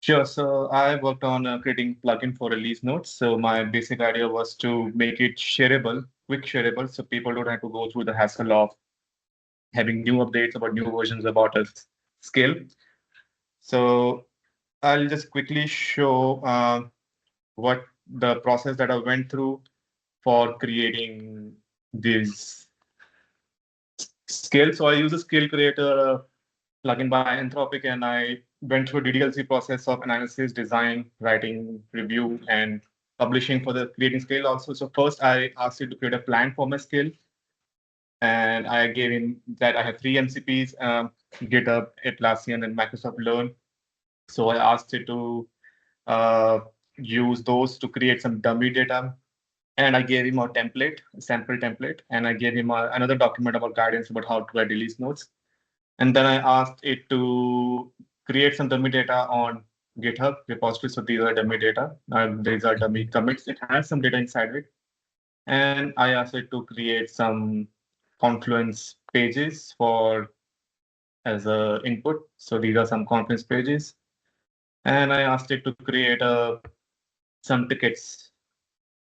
Sure. So I worked on creating plugin for release notes. So my basic idea was to make it shareable, quick shareable, so people don't have to go through the hassle of having new updates about new versions about a skill. So I'll just quickly show what the process that I went through for creating these skills. So I use a skill creator plugin by Anthropic, and I went through a DDLC process of analysis, design, writing, review, and publishing for the creating skill also. So first, I asked it to create a plan for my skill, and I gave him that I have three MCPs: GitHub, Atlassian, and Microsoft Learn. So I asked it to uh, use those to create some dummy data, and I gave him a template, a sample template, and I gave him another document about guidance about how to add release notes. And then I asked it to create some dummy data on GitHub repository. So these are dummy data. These are dummy commits. It has some data inside it. And I asked it to create some Confluence pages for as a input. So these are some Confluence pages. And I asked it to create some tickets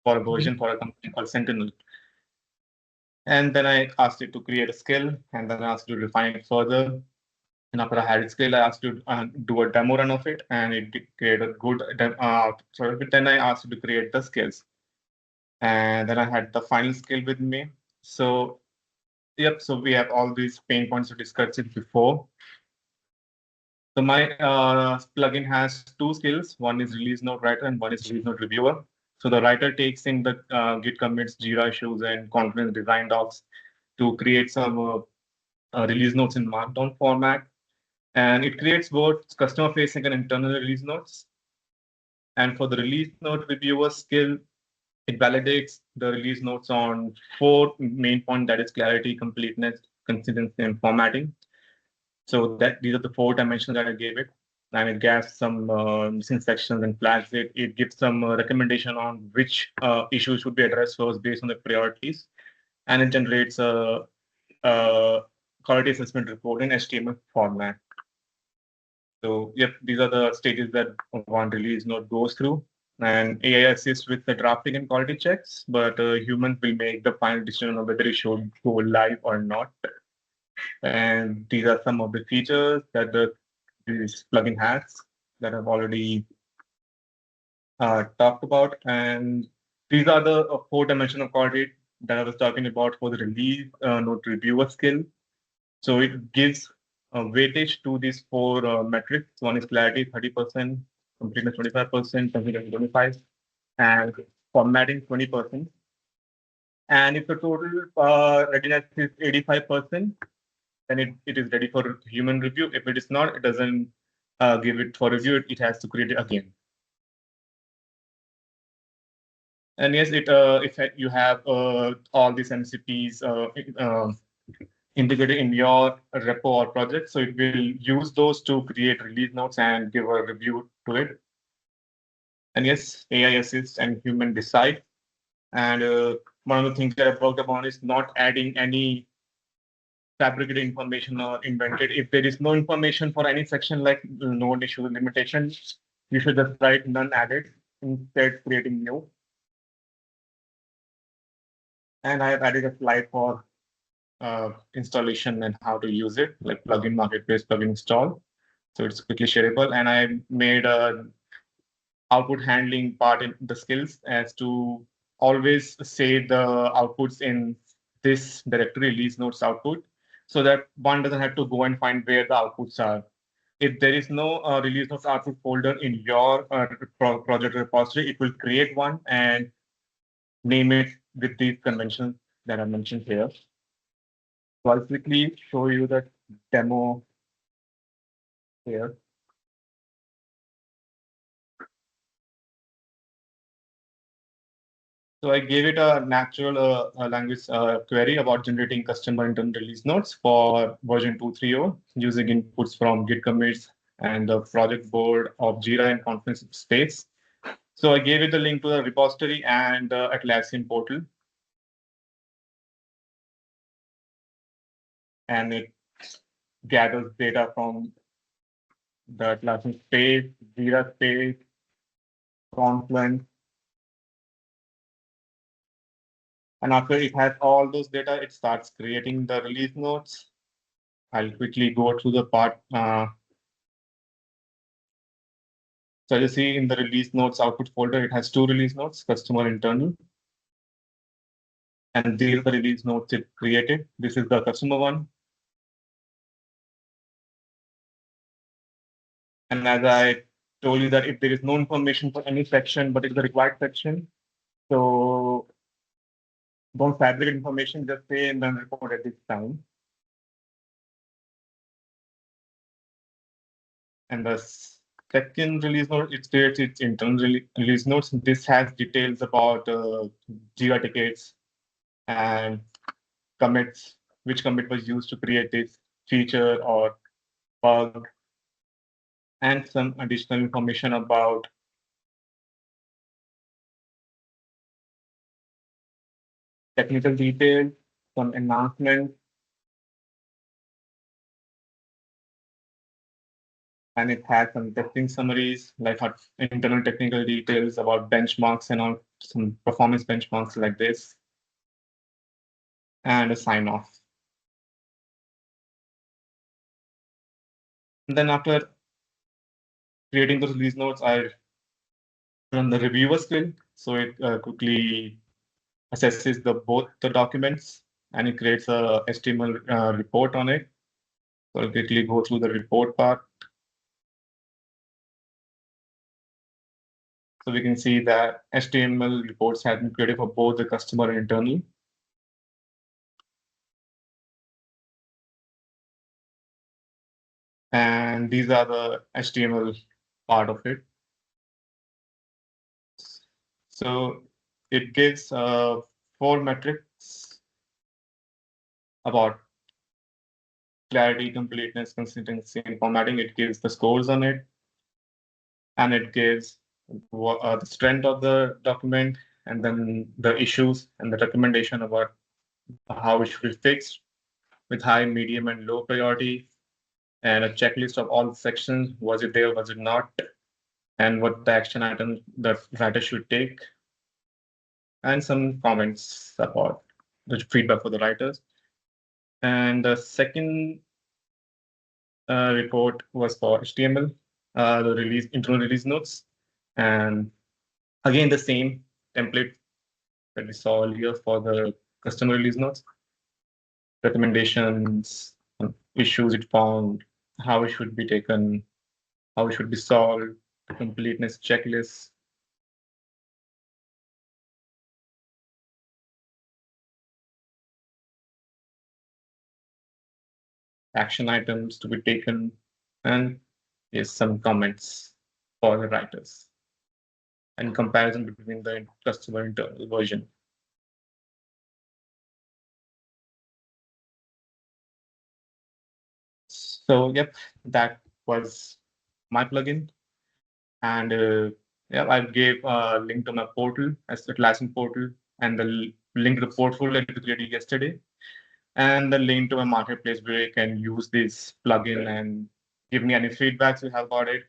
for a version for a company called Sentinel. And then I asked it to create a skill, and then I asked it to refine it further. And after I had it scaled, I asked to do a demo run of it, and it did create a good sort of. But then I asked it to create the skills, and then I had the final skill with me. So yep, so we have all these pain points to discuss it before. So my plugin has two skills. One is release note writer, and one is release note reviewer. So the writer takes in the Git commits, Jira issues, and Confluence design docs to create some release notes in Markdown format, and it creates both customer facing and internal release notes. And for the release note reviewer skill, it validates the release notes on four main points, that is clarity, completeness, consistency, and formatting. So that these are the four dimensions that I gave it. And it gives some missing sections and flags it. It gives some recommendation on which issues should be addressed first based on the priorities. And it generates a quality assessment report in HTML format. So yep, these are the stages that one release node goes through. And AI assists with the drafting and quality checks, but humans will make the final decision on whether it should go live or not. And these are some of the features that this plugin has that I've already talked about. And these are the four dimensional quality that I was talking about for the release node reviewer skill. So it gives weightage to these four metrics. One is clarity, 30%, completeness, 25%, consistency, 25%, and formatting, 20%. And if the total readiness is 85%, then it is ready for human review. If it is not, it doesn't give it for review. It has to create it again. And yes, if you have all these MCPs integrated in your repo or project. So it will use those to create release notes and give a review to it. And yes, AI assist and human decide. And one of the things that I've worked upon is not adding any fabricated information or invented. If there is no information for any section like node issue limitation, you should just write none added instead creating new. And I have added a slide for installation and how to use it, like plugin marketplace, plugin install. So it's quickly shareable. And I made a output handling part in the skills as to always save the outputs in this directory release notes output so that one doesn't have to go and find where the outputs are. If there is no release notes output folder in your project repository, it will create one and name it with these conventions that I mentioned here. So I'll quickly show you the demo here. So I gave it a natural language query about generating customer internal release notes for version 2.3.0 using inputs from Git commits and the project board of Jira and Confluence Space. So I gave it the link to the repository and the Atlassian portal. And it gathers data from the Atlassian Space, Jira Space, Confluence. And after it has all those data, it starts creating the release notes. I'll quickly go through the part. So you see in the release notes output folder, it has two release notes, customer internal. And these are the release notes it created. This is the customer one. And as I told you that if there is no information for any section, but it's the required section, so don't fabricate information, just say and then report at this time. And the second release note, it states its internal release notes. This has details about Jira tickets and commits, which commit was used to create this feature or bug, and some additional information about technical details, some announcements, and it has some testing summaries, like internal technical details about benchmarks and all, some performance benchmarks like this, and a sign off. And then after creating those release notes, I run the reviewer skill. So it quickly assesses both the documents and it creates a HTML report on it. So I'll quickly go through the report part. So we can see that HTML reports have been created for both the customer and internal. And these are the HTML part of it. So it gives 4 metrics about clarity, completeness, consistency, and formatting. It gives the scores on it, and it gives the strength of the document, and then the issues and the recommendation about how it should be fixed with high, medium, and low priority, and a checklist of all the sections. Was it there? Was it not? And what the action items the writer should take, and some comments about the feedback for the writers. And the second report was for HTML, the internal release notes, and again the same template that we saw earlier for the customer release notes, recommendations, issues it found, how it should be taken, how it should be solved, the completeness checklist. Action items to be taken, and yes, some comments for the writers and comparison between the customer internal version. So yep, that was my plugin. And yeah, I gave a link to my portal as the Atlassian portal and the link to the portfolio that we created yesterday and the link to my marketplace where you can use this plugin and give me any feedbacks you have about it.